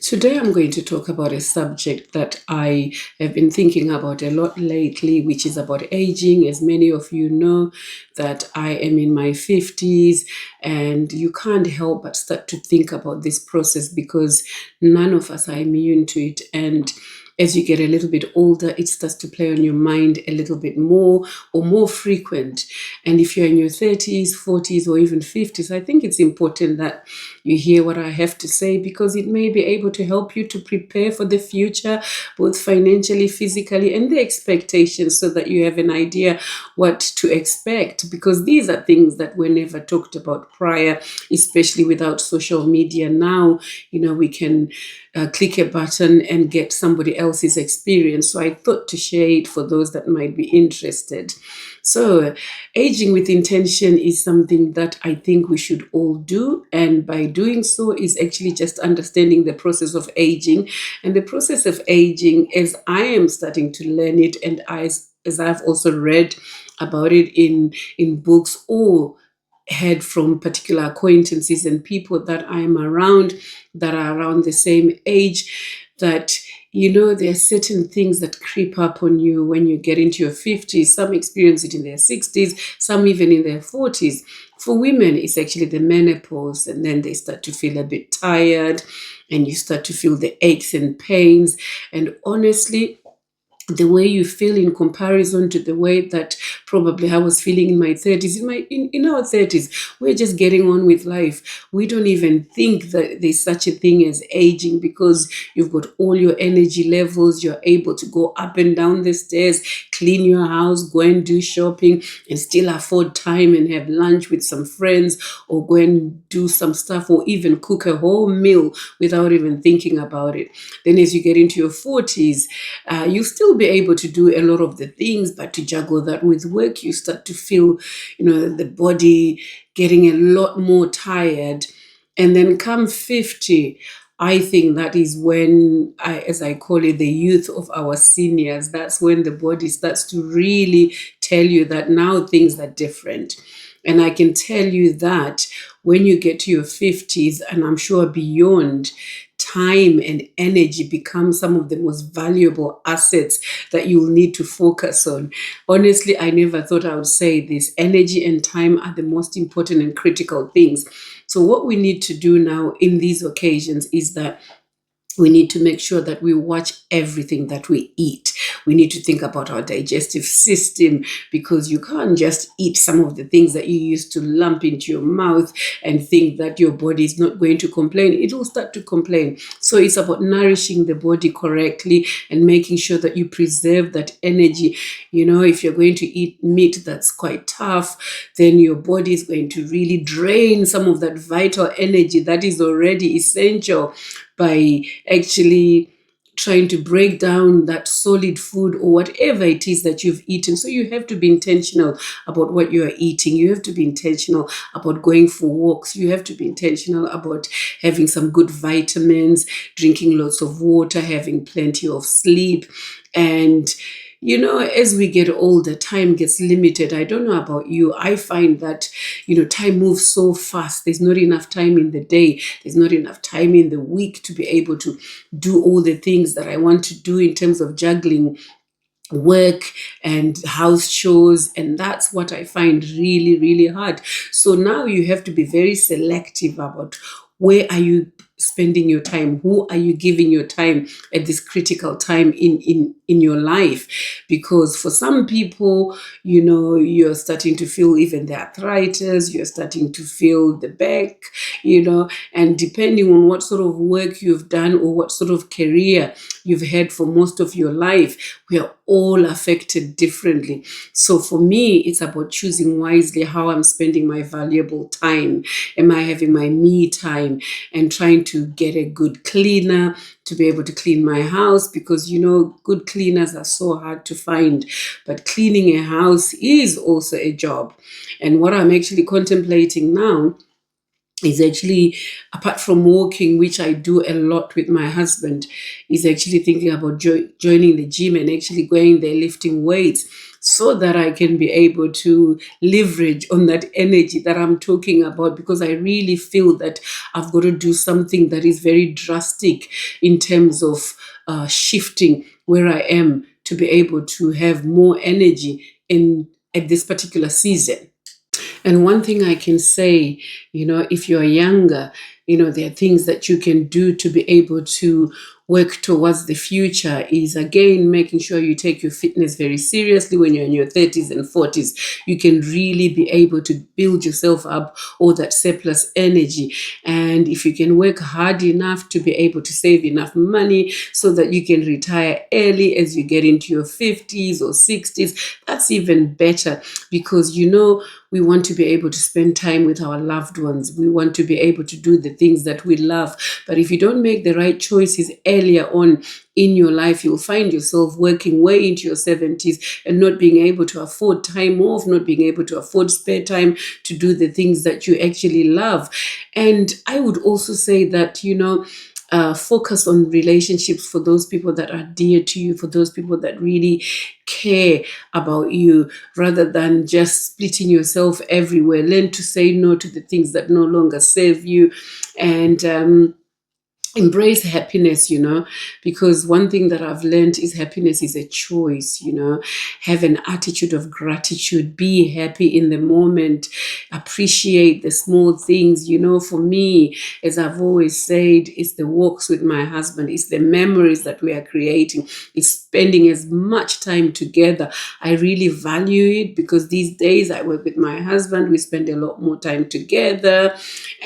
Today, I'm going to talk about a subject that I have been thinking about a lot lately, which is about aging. As many of you know, that I am in my 50s, and you can't help but start to think about this process because none of us are immune to it. And as you get a little bit older, it starts to play on your mind a little bit more or more frequent. And if you're in your 30s, 40s, or even 50s, I think it's important that you hear what I have to say because it may be able to help you to prepare for the future, both financially, physically, and the expectations so that you have an idea what to expect. Because these are things that were never talked about prior, especially without social media. Now, we can click a button and get somebody else's experience. So I thought to share it for those that might be interested. So, aging with intention is something that I think we should all do. And by doing so, is actually just understanding the process of aging. And the process of aging, as I am starting to learn it, and as I've also read about it in books or heard from particular acquaintances and people that I'm around that are around the same age, that there are certain things that creep up on you when you get into your 50s. Some experience it in their 60s, some even in their 40s. For women, it's actually the menopause, and then they start to feel a bit tired, and you start to feel the aches and pains. And honestly, the way you feel in comparison to the way that probably I was feeling in my 30s. In our 30s, we're just getting on with life. We don't even think that there's such a thing as aging because you've got all your energy levels. You're able to go up and down the stairs, clean your house, go and do shopping, and still afford time and have lunch with some friends, or go and do some stuff, or even cook a whole meal without even thinking about it. Then as you get into your 40s, you still be able to do a lot of the things, but to juggle that with work, you start to feel, the body getting a lot more tired. And then come 50, I think that is when, as I call it, the youth of our seniors, that's when the body starts to really tell you that now things are different. And I can tell you that when you get to your 50s, and I'm sure beyond, time and energy become some of the most valuable assets that you'll need to focus on. Honestly, I never thought I would say this. Energy and time are the most important and critical things. So, what we need to do now in these occasions is that we need to make sure that we watch everything that we eat. We need to think about our digestive system because you can't just eat some of the things that you used to lump into your mouth and think that your body is not going to complain. It will start to complain. So it's about nourishing the body correctly and making sure that you preserve that energy. If you're going to eat meat that's quite tough, then your body is going to really drain some of that vital energy that is already essential by actually trying to break down that solid food or whatever it is that you've eaten. So you have to be intentional about what you are eating. You have to be intentional about going for walks. You have to be intentional about having some good vitamins, drinking lots of water, having plenty of sleep. And as we get older, time gets limited. I don't know about you. I find that, time moves so fast. There's not enough time in the day. There's not enough time in the week to be able to do all the things that I want to do in terms of juggling work and house chores. And that's what I find really, really hard. So now you have to be very selective about where are you spending your time, who are you giving your time at this critical time in your life. Because for some people, you're starting to feel even the arthritis, you're starting to feel the back, and depending on what sort of work you've done or what sort of career you've had for most of your life, we are all affected differently. So for me, it's about choosing wisely how I'm spending my valuable time. Am I having my me time and trying to get a good cleaner to be able to clean my house? Because good cleaners are so hard to find, but cleaning a house is also a job. And what I'm actually contemplating now is actually, apart from walking, which I do a lot with my husband, is actually thinking about joining the gym and actually going there lifting weights, so that I can be able to leverage on that energy that I'm talking about, because I really feel that I've got to do something that is very drastic in terms of shifting where I am to be able to have more energy in at this particular season. And one thing I can say, if you're younger, there are things that you can do to be able to work towards the future, is again making sure you take your fitness very seriously. When you're in your 30s and 40s, you can really be able to build yourself up all that surplus energy. And if you can work hard enough to be able to save enough money so that you can retire early as you get into your 50s or 60s, that's even better, because we want to be able to spend time with our loved ones. We want to be able to do the things that we love. But if you don't make the right choices earlier on in your life, you'll find yourself working way into your 70s and not being able to afford time off, not being able to afford spare time to do the things that you actually love. And I would also say that, focus on relationships for those people that are dear to you, for those people that really care about you, rather than just splitting yourself everywhere. Learn to say no to the things that no longer serve you, and embrace happiness, because one thing that I've learned is happiness is a choice. Have an attitude of gratitude, be happy in the moment, appreciate the small things. For me, as I've always said, it's the walks with my husband, it's the memories that we are creating, it's spending as much time together. I really value it, because these days I work with my husband, we spend a lot more time together,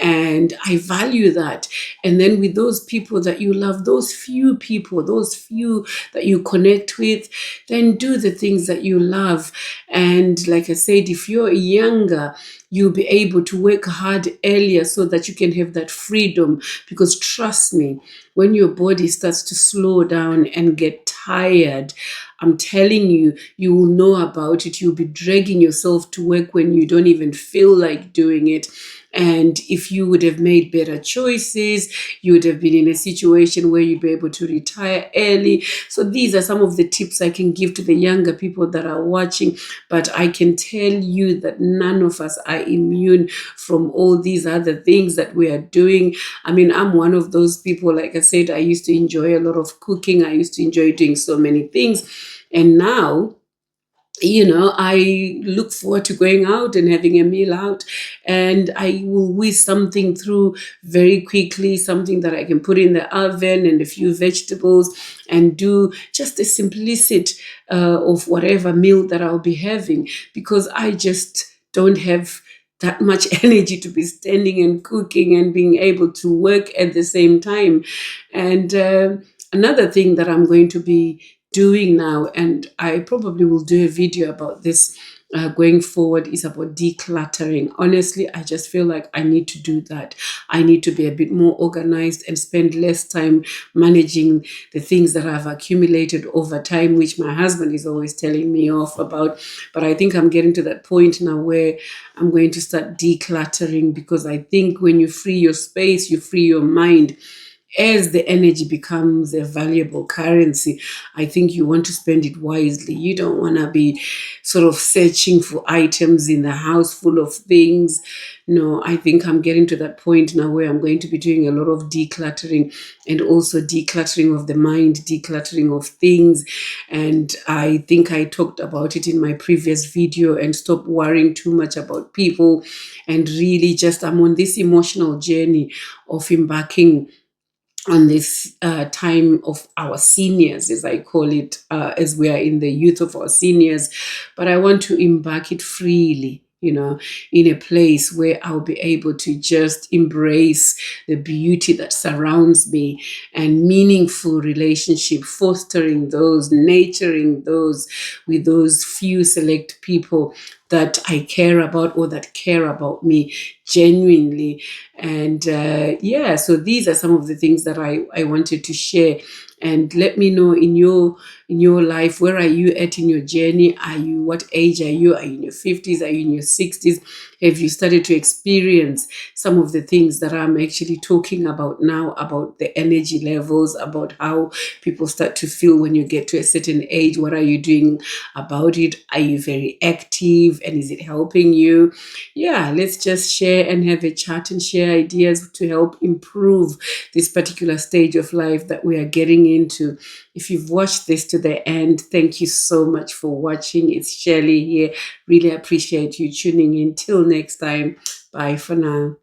and I value that. And then with those people that you love, those few people, those few that you connect with, then do the things that you love. And like I said, if you're younger, you'll be able to work hard earlier so that you can have that freedom. Because trust me, when your body starts to slow down and get tired, I'm telling you, you will know about it. You'll be dragging yourself to work when you don't even feel like doing it. And if you would have made better choices, you would have been in a situation where you'd be able to retire early. So these are some of the tips I can give to the younger people that are watching. But I can tell you that none of us are immune from all these other things that we are doing. I mean, I'm one of those people, like I said, I used to enjoy a lot of cooking. I used to enjoy doing so many things. And now, I look forward to going out and having a meal out, and I will whiz something through very quickly, something that I can put in the oven and a few vegetables, and do just a simplicity of whatever meal that I'll be having, because I just don't have that much energy to be standing and cooking and being able to work at the same time. And another thing that I'm going to be doing now, and I probably will do a video about this going forward, is about decluttering. Honestly, I just feel like I need to do that. I need to be a bit more organized and spend less time managing the things that I've accumulated over time, which my husband is always telling me off about. But I think I'm getting to that point now where I'm going to start decluttering, because I think when you free your space, you free your mind. As the energy becomes a valuable currency, I think you want to spend it wisely. You don't want to be sort of searching for items in the house full of things. No, I think I'm getting to that point now where I'm going to be doing a lot of decluttering, and also decluttering of the mind, decluttering of things. And I think I talked about it in my previous video, and stop worrying too much about people, and really just, I'm on this emotional journey of embarking on this time of our seniors, as I call it, as we are in the youth of our seniors. But I want to embark it freely, in a place where I'll be able to just embrace the beauty that surrounds me, and meaningful relationship, fostering those, nurturing those with those few select people that I care about, or that care about me genuinely. And so these are some of the things that I wanted to share And let me know in your life, where are you at in your journey? What age are you? Are you in your 50s? Are you in your 60s? Have you started to experience some of the things that I'm actually talking about now, about the energy levels, about how people start to feel when you get to a certain age? What are you doing about it? Are you very active, and is it helping you? Yeah, let's just share and have a chat and share ideas to help improve this particular stage of life that we are getting into. If you've watched this to the end, thank you so much for watching. It's Shirley here. Really appreciate you tuning in. Till next time, bye for now.